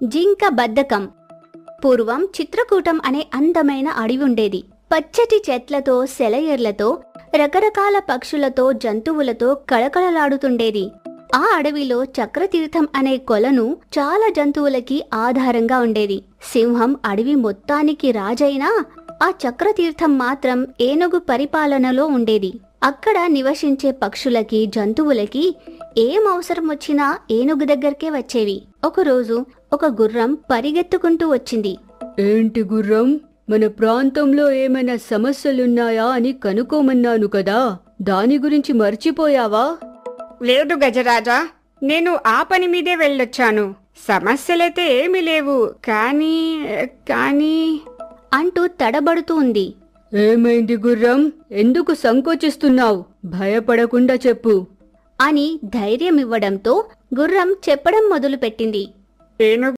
జింక బద్ధకం. పూర్వం చిత్రకూటం అనే అందమైన అడవి ఉండేది. పచ్చటి చెట్లతో, సెలయేర్లతో, రకరకాల పక్షులతో, జంతువులతో కళకళలాడుతుండేది. ఆ అడవిలో చక్రతీర్థం అనే కొలను చాలా జంతువులకి ఆధారంగా ఉండేది. సింహం అడవి మొత్తానికి రాజైనా ఆ చక్రతీర్థం మాత్రం ఏనుగు పరిపాలనలో ఉండేది. అక్కడ నివసించే పక్షులకి, జంతువులకి ఏం అవసరం వచ్చినా ఏనుగు దగ్గరకే వచ్చేవి. ఒకరోజు ఒక గుర్రం పరిగెత్తుకుంటూ వచ్చింది. ఏంటి గుర్రం, మన ప్రాంతంలో ఏమైనా సమస్యలున్నాయా అని కనుక్కోమన్నాను కదా, దాని గురించి మర్చిపోయావా? లేదు గజరాజా, నేను ఆ పని మీదే వెళ్ళొచ్చాను. సమస్యలైతే ఏమీ లేవు, కానీ అంటూ తడబడుతూ ఉంది. ఏమైంది గుర్రం, ఎందుకు సంకోచిస్తున్నావు? భయపడకుండా చెప్పు అని ధైర్యమివ్వడంతో గుర్రం చెప్పడం మొదలుపెట్టింది. ఏనుగు